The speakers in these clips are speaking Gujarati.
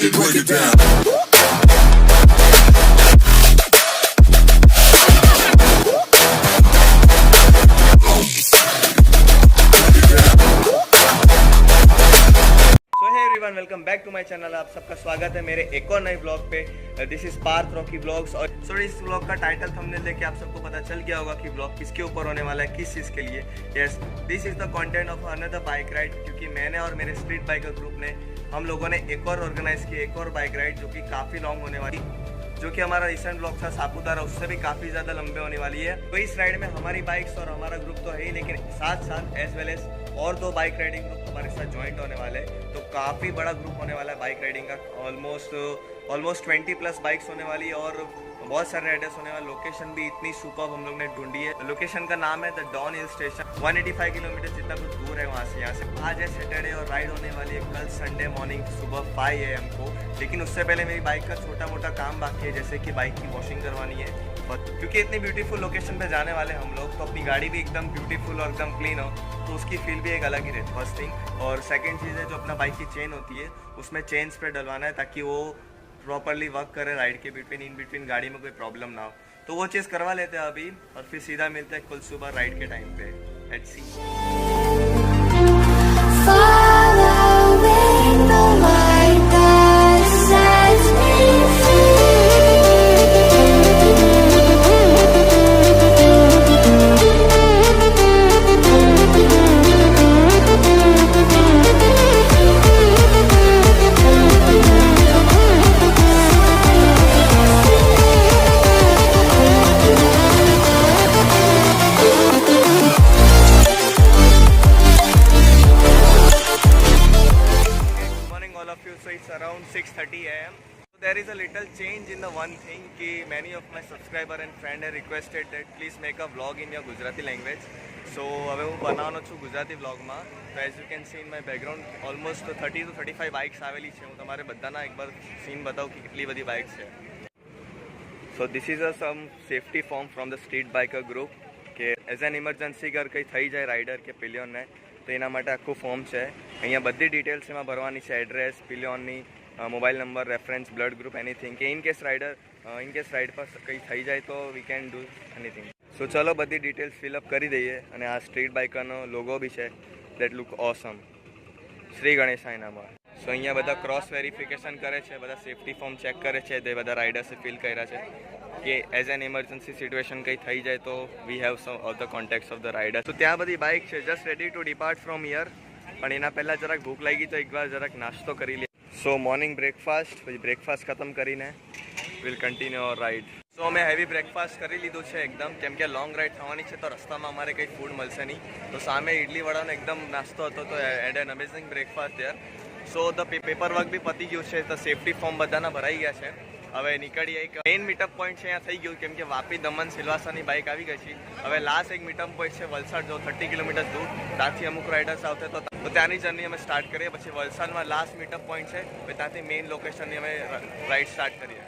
drop it, break it down. Welcome back to my channel. आप सबका स्वागत है मेरे एक और नए ब्लॉग पे। This is Parth Rocky vlogs. और सॉरी, इस ब्लॉग का टाइटल थंबनेल देख के आप सबको पता चल गया होगा कि ब्लॉग किसके ऊपर होने वाला है, किस चीज़ के लिए। Yes, this is the content of another bike ride, क्योंकि मैंने और मेरे स्ट्रीट बाइकर ग्रुप ने हम लोगों ने एक और ऑर्गेनाइज की एक और बाइक राइड, जो कि काफ़ी लॉन्ग होने वाली, जो कि हमारा रिसेंट ब्लॉग था सापुतारा, उससे भी काफ़ी ज़्यादा लंबे होने वाली है। तो इस राइड में हमारी बाइक्स और हमारा ग्रुप तो है ही, लेकिन साथ साथ एज वेल एज और दो बाइक राइडिंग ग्रुप हमारे साथ ज्वाइंट होने वाले हैं। तो काफ़ी बड़ा ग्रुप होने वाला है बाइक राइडिंग का। ऑलमोस्ट 20+ बाइक्स होने वाली है और बहुत सारे राइडर्स होने वाले। लोकेशन भी इतनी सुपर्ब हम लोग ने ढूंढी है। लोकेशन का नाम है the Don hill station. 185 kilometre जितना कुछ दूर है वहाँ से। यहाँ से आज है सैटरडे और राइड होने वाली है कल संडे मॉर्निंग सुबह 5 AM को। लेकिन उससे पहले मेरी बाइक का छोटा मोटा काम बाकी है, जैसे कि बाइक की वॉशिंग करवानी है। क्योंकि इतनी ब्यूटीफुल लोकेशन पे जाने वाले हम लोग, तो अपनी गाड़ी भी एकदम ब्यूटीफुल और एकदम क्लीन हो, तो उसकी फील भी एक अलग ही रहती है, फर्स्ट थिंग। और सेकंड चीज़ है, जो अपना बाइक की चेन होती है उसमें चेन स्प्रे डलवाना है, ताकि वो प्रॉपरली वर्क करे राइड के इन बिटवीन गाड़ी में कोई प्रॉब्लम ना हो। तो वो चीज़ करवा लेते हैं अभी, और फिर सीधा मिलते हैं कल सुबह राइड के टाइम पे। Let's see. So it's around 6:30 AM. So there is a little change in the one thing कि many of my subscriber and friend have requested that please make a vlog in your Gujarati language. So હવે હું બનાવવાનો છું ગુજરાતી વ્લોગમાં. તો as you can see in my background almost 30 to 35 bikes આવેલી છે. હું તમારે બધાના એકવાર સીન બતાવું કે કેટલી બધી બાઇક્સ છે. So this is a some safety form from the street biker group, કે એઝ એન ઇમરજન્સી અગર કંઈ થઈ જાય રાઇડર કે પિલિયનને, તો એના માટે આખું ફોર્મ છે. અહીંયા બધી ડિટેલ્સ એમાં ભરવાની છે, એડ્રેસ, પિલિયનની, mobile number, reference, blood group, anything, કે ઇન કેસ રાઇડ પર કંઈ થઈ જાય તો we can do anything. So ચલો બધી ડિટેલ્સ ફિલઅપ કરી દઈએ. અને આ સ્ટ્રીટ બાઇકરનો લોગો બી છે, દેટ લુક ઓસમ. શ્રી ગણેશાય નમઃ. સો અહીંયા બધા ક્રોસ વેરિફિકેશન કરે છે, બધા સેફટી ફોર્મ ચેક કરે છે, તે બધા રાઇડર્સે ફિલ કર્યા છે કે એઝ એન ઇમરજન્સી સિચ્યુએશન કંઈ થઈ જાય તો we have sum of the contacts of the rider. તો ત્યાં બધી બાઇક છે just ready to depart from here. પણ એના પહેલાં જરાક ભૂખ લાગી તો એકવાર જરાક નાસ્તો કરી લે. સો મોર્નિંગ બ્રેકફાસ્ટ, પછી બ્રેકફાસ્ટ ખતમ કરીને વિલ કન્ટિન્યુ અવર રાઇડ. સો અમે હેવી બ્રેકફાસ્ટ કરી લીધું છે એકદમ, કેમ કે લોંગ રાઇડ થવાની છે, તો રસ્તામાં અમારે કંઈ ફૂડ મળશે નહીં. તો સામે ઇડલી વડાનો એકદમ નાસ્તો હતો, તો add an amazing breakfast there. So the paperwork બી પતી ગયું છે, તો સેફટી ફોર્મ બધાના ભરાઈ ગયા છે. હવે નીકળીએ. એક મેઇન મીટઅપ પોઈન્ટ છે અહીંયા થઈ ગયું, કેમ કે વાપી, દમણ, સિલવાસાની બાઇક આવી ગઈ છે. હવે લાસ્ટ એક મીટઅપ પોઈન્ટ છે વલસાડ, જો 30 કિલોમીટર દૂર. ત્યાંથી અમુક રાઇડર્સ આવશે તો ત્યાંની જર્ની અમે સ્ટાર્ટ કરીએ. પછી વલસાડમાં લાસ્ટ મીટઅપ પોઈન્ટ છે, પછી ત્યાંથી મેઇન લોકેશનની અમે રાઇડ સ્ટાર્ટ કરીએ.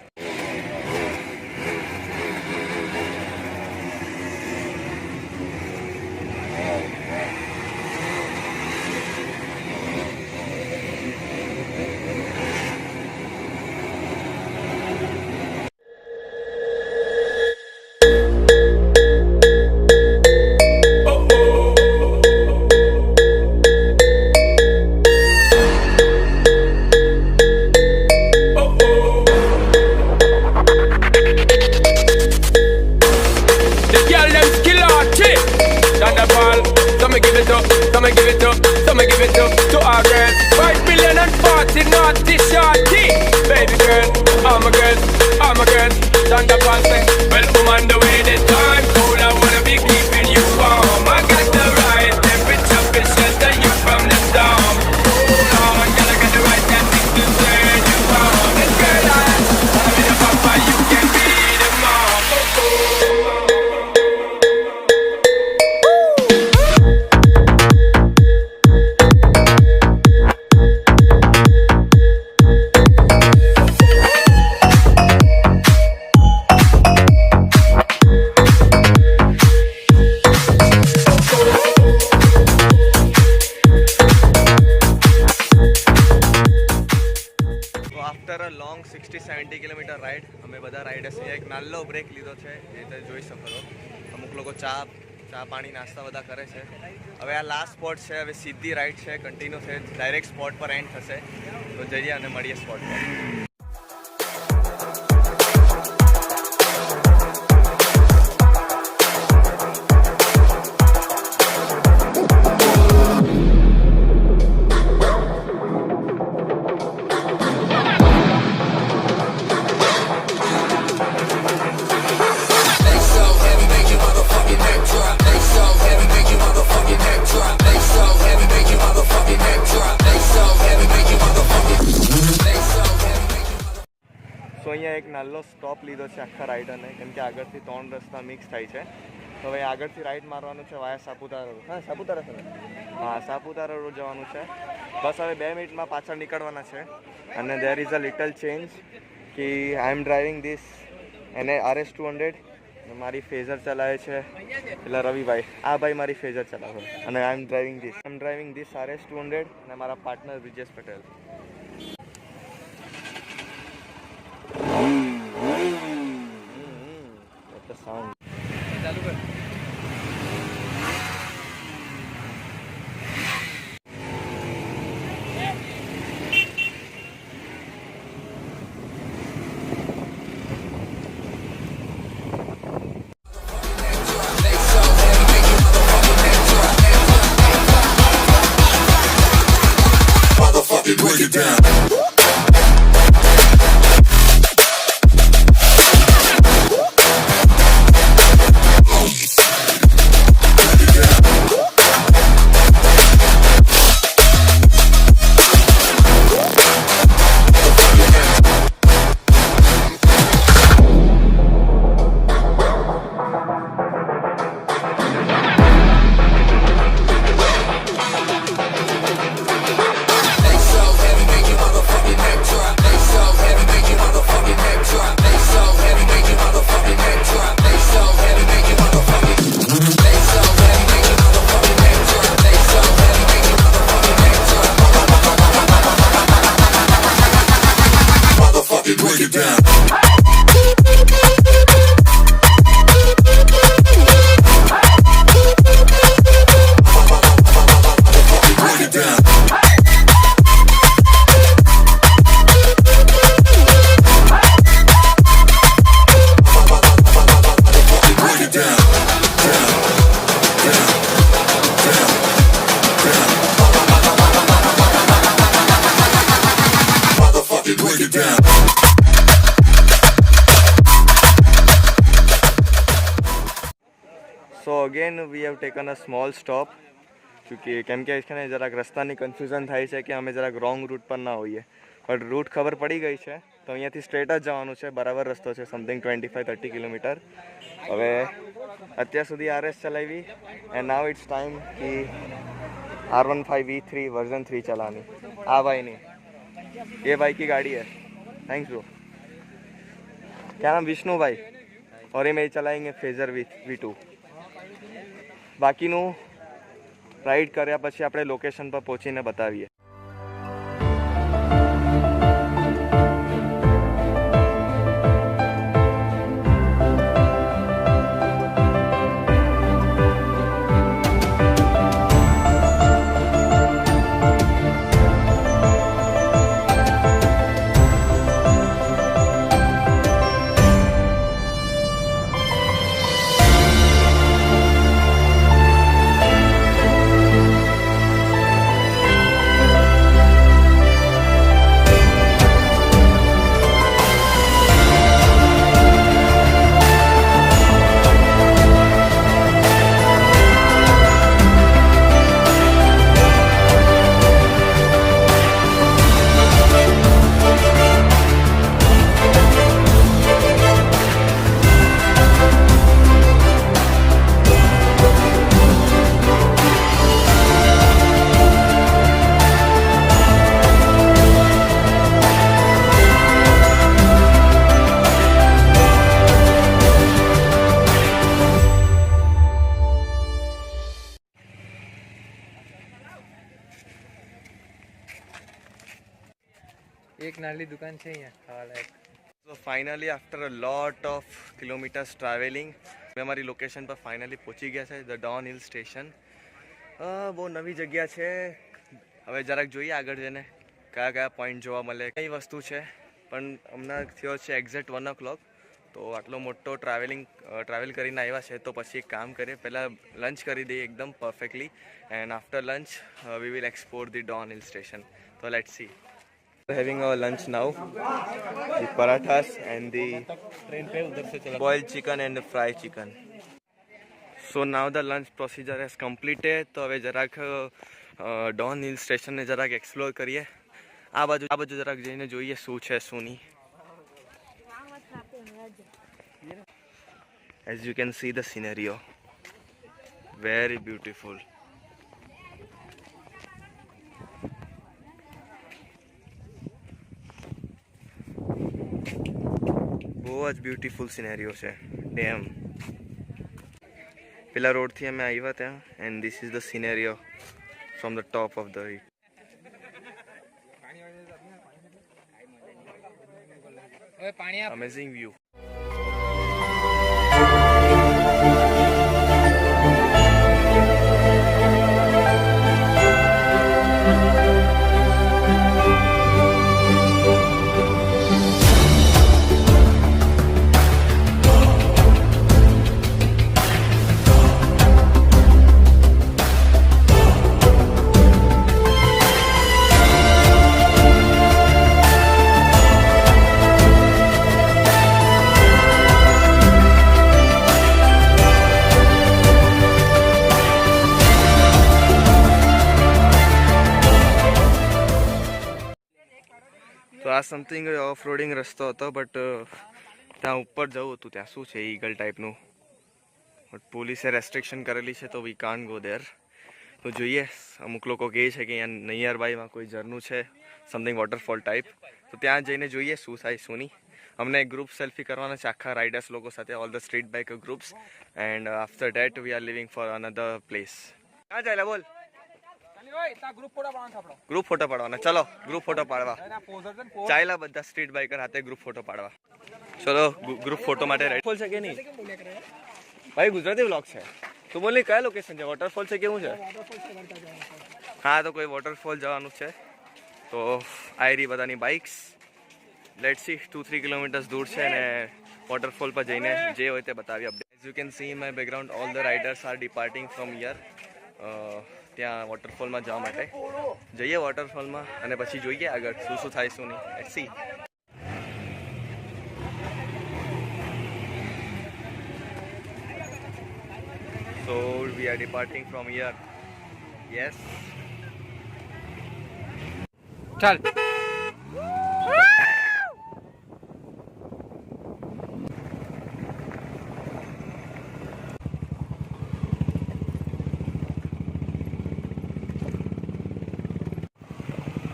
To our girls, 5 billion and 40 naughty shorty. Baby girl, all my girls, Thunderball say, well, woman, the way the time cold, I wanna be keeping you warm. I got the right temperature to shelter you from the storm. Hold on, girl, I got the right tactics to turn you on. And girl, I'm in a papa, you can be the mom. 60-70 kilometre ride અમે બધા રાઈડર્સ અહીંયા એક નાનો બ્રેક લીધો છે એ તમે જોઈ શકો છો. અમુક લોકો ચા પાણી નાસ્તા બધા કરે છે. હવે આ લાસ્ટ સ્પોટ છે. હવે સીધી રાઈડ છે, કન્ટિન્યુ છે, ડાયરેક્ટ સ્પોટ પર એન્ડ થશે. તો જઈએ અને મળીએ સ્પોટ પર. સો અહીંયા એક નાનો સ્ટોપ લીધો છે આખા રાઈડરને, કેમ કે આગળથી 3 રસ્તા મિક્સ થાય છે. તો હવે આગળથી રાઈડ મારવાનું છે વાયા સાપુતારા રોડ. હા, સાપુતારા છે ને? હા, સાપુતારા રોડ જવાનું છે. બસ હવે 2 મિનિટમાં પાછળ નીકળવાના છે. અને there is a little change કે આઈ એમ ડ્રાઇવિંગ ધીસ એને RS200. મારી ફેઝર ચલાવે છે પેલા રવિભાઈ. આ ભાઈ મારી ફેઝર ચલાવે અને આઈ એમ ડ્રાઇવિંગ ધીસ RS200 અને મારા પાર્ટનર બ્રિજેશ પટેલ. સાઉન્ડ ચાલુ કર. Break it down. Break it down. So again we have taken a small stop क्योंकि કેમ કે इसके જરાક રસ્તાની કન્ફ્યુઝન થાય છે કે અમે જરાક રોંગ રૂટ પર ના હોઈએ, બટ રૂટ ખબર પડી ગઈ છે. તો અહીંયાથી સ્ટ્રેટ જ જવાનું છે, બરાબર રસ્તો છે, સમથિંગ 25-30 કિલોમીટર. હવે અત્યાર સુધી RS ચલાવી એન્ડ નાવ ઇટ્સ ટાઈમ કે R15 V3 वर्जन 3 चलानी. आ भाई नहीं, ये भाई की गाड़ी है. Thanks bro. क्या नाम? विष्णु भाई. और ये मैं चलाएंगे फेजर V2. બાકીનું રાઈડ કર્યા પછી આપણે લોકેશન પર પહોંચીને બતાવીએ. એક નાની દુકાન છે અહીંયા ખાવા લાયક. So finally after a lot of kilometers traveling અમે અમારી લોકેશન પર ફાઇનલી પહોંચી ગયા છે, ધ ડોન હિલ સ્ટેશન. બહુ નવી જગ્યા છે. હવે જરાક જોઈએ આગળ જઈને કયા કયા પોઈન્ટ જોવા મળે, કઈ વસ્તુ છે. પણ હમણાં થયો છે એક્ઝેક્ટ 1 o'clock. તો આટલો મોટો ટ્રાવેલ કરીને આવ્યા છે તો પછી એક કામ કરીએ, પહેલાં લંચ કરી દઈએ એકદમ perfectly, and after lunch we will explore the Don hill station. તો let's see. Having our lunch now, the parathas and the boiled chicken and the fried chicken. So now the lunch procedure has completed. તો હવે જરાક ડોન હિલ સ્ટેશનને જરાક એક્સપ્લોર કરીએ. આ બાજુ જરાક જઈને જોઈએ શું છે શું નહીં. As you can see the scenario, very beautiful. બહુ જ બ્યુટીફુલ સિનેરિયો છે. ડેમ પેલા રોડથી અમે આવ્યા ત્યાં, and this is the scenario from the top of the hill. Amazing view. તો આ સમથિંગ ઓફ રોડિંગ રસ્તો હતો, બટ ત્યાં ઉપર જવું હતું. ત્યાં શું છે ઈગલ ટાઈપનું, બટ પોલીસે રેસ્ટ્રિક્શન કરેલી છે તો વી કાન્ટ ગો દેર. તો જોઈએ, અમુક લોકો કહે છે કે અહીંયા નિયર બાયમાં કોઈ ઝરણું છે, સમથિંગ વોટરફોલ ટાઈપ. તો ત્યાં જઈને જોઈએ શું થાય શું નહીં. અમને એક ગ્રુપ સેલ્ફી કરવાના છે આખા રાઇડર્સ લોકો સાથે, all the street biker groups, and after that we are leaving for another place. ક્યાં ચાલે બોલ? ગ્રુપ ફોટો પાડવાના. ચલો ગ્રુપ ફોટો પાડવા ચાલ્યા બધા સ્ટ્રીટ બાઇકર હાથે ગ્રુપ ફોટો પાડવા. ચલો ગ્રુપ ફોટો માટે રેડી છે કે નહીં? ભાઈ ગુજરાતી વ્લોગ છે. તું બોલ કયા લોકેશન છે? વોટરફોલ છે કેવું છે? હા, તો કોઈ વોટરફોલ જવાનું છે. તો આઈ રહી બધાની બાઇક્સ. લેટ્સ સી, 2-3 કિલોમીટર્સ દૂર છે ને વોટરફોલ પર જઈને જે હોય તે બતાવી update. As you can see in my background all the riders are departing from here. ત્યાં વોટરફોલમાં જવા માટે જઈએ વોટરફોલમાં, અને પછી જોઈએ આગળ શું શું થાય શું નહીં. Let's see. So we are departing from here. Yes. ચાલ.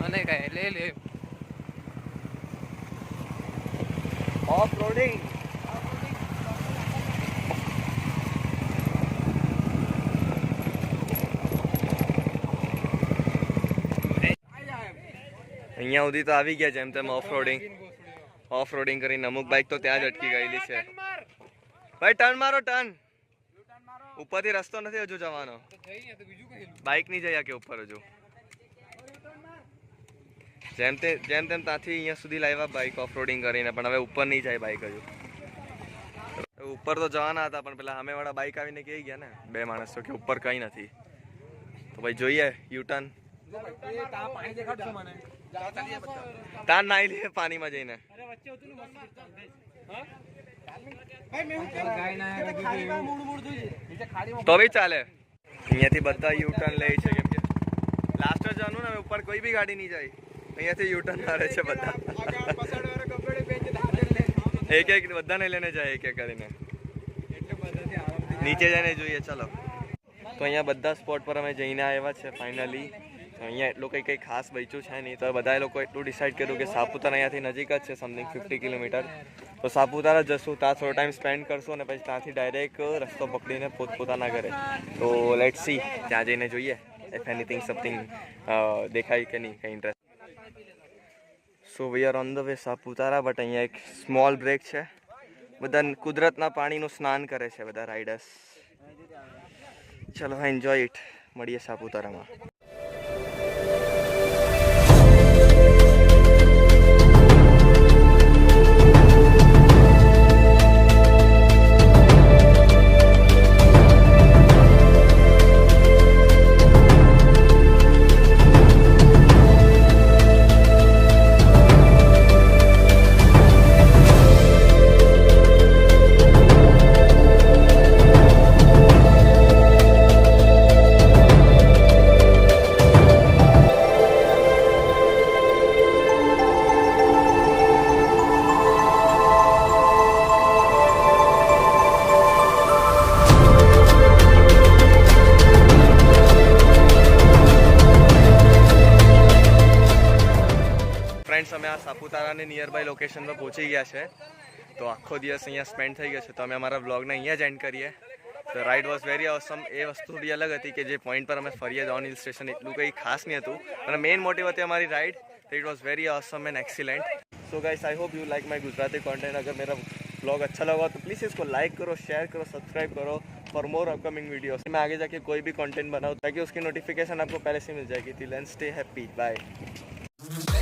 અને કઈ લે Off roading. અહીંયા સુધી તો આવી ગયા જેમ તેમ ઓફ રોડિંગ કરીને. અમુક બાઇક તો ત્યાં જ અટકી ગયેલી છે. ભાઈ ટર્ન મારો, ટર્ન. ઉપરથી રસ્તો નથી હજુ જવાનો. બાઇક નહીં જઈ કે ઉપર હજુ. જેમ તેમ ત્યાંથી અહીંયા સુધી લાવ્યા બાઇક ઓફ રોડિંગ કરીને, પણ હવે ઉપર નહીં જાય બાઇક હજુ. ઉપર તો જવાના હતા પણ પેલા સામેવાળા બાઇક આવીને કહી ગયા ને 2 માણસ તો કે ઉપર કંઈ નથી. તો ભાઈ જોઈએ યુ ટર્ન. તાર નાઈ લે પાણીમાં જઈને. તો બી ચાલે. અહીંયાથી બધા યુ ટર્ન લે છે, કેમ કે લાસ્ટ જવાનું ને ઉપર કોઈ બી ગાડી નહીં જાય. અહીંયાથી યુ ટર્ન મારે છે બધા. એક બધાને લઈને જાય એક કરીને. નીચે જઈને જોઈએ. ચલો, તો અહીંયા બધા સ્પોટ પર અમે જઈને આવ્યા છે ફાઇનલી. અહીંયા એટલું કંઈ ખાસ બચ્યું છે નહીં. તો બધા લોકો એટલું ડિસાઇડ કર્યું કે સાપુતારા અહીંયાથી નજીક જ છે, સમથિંગ 50 કિલોમીટર. તો સાપુતારા જશું, ત્યાં થોડો ટાઈમ સ્પેન્ડ કરશું અને પછી ત્યાંથી ડાયરેક્ટ રસ્તો પકડીને પોતપોતાના ઘરે. તો લેટ્સ સી, ત્યાં જઈને જોઈએ ઇફ એનીથિંગ સમથિંગ દેખાય કે નહીં, કંઈ interest. So we are on the way Saputara, but અહીંયા એક સ્મોલ બ્રેક છે. બધા કુદરતના પાણીનું સ્નાન કરે છે બધા રાઇડર્સ. ચલો એન્જોય ઇટ. મળીએ સાપુતારામાં. ફ્રેન્ડ્સ, અમે આ સાપુતારાની નિયર બાય લોકેશન પર પહોંચી ગયા છે. તો આખો દિવસ અહીંયા સ્પેન્ડ થઈ ગયો છે. તો અમે અમારા વ્લોગને અહીંયા જ એન્ડ કરીએ. ધ રાઇડ વોઝ વેરી ઓસમ. એ વસ્તુ થોડી અલગ હતી કે જે પોઈન્ટ પર અમે ફરીએ ડોન હિલ સ્ટેશન એટલું કંઈ ખાસ નહીં હતું, અને મેઇન મોટિવ હતી અમારી રાઇડ. તો it was very awesome and excellent. So guys, I hope you like my Gujarati content. अगर मेरा ब्लॉग अच्छा लगा तो प्लीज़ इसको लाइक करो, शेयर करो, सब्सक्राइब करो फॉर मोर अपकमिंग वीडियोस. मैं आगे जाके कोई भी कंटेंट बनाऊँ ताकि उसकी नोटिफिकेशन आपको पहले से मिल जाएगी. Till then stay happy. Bye.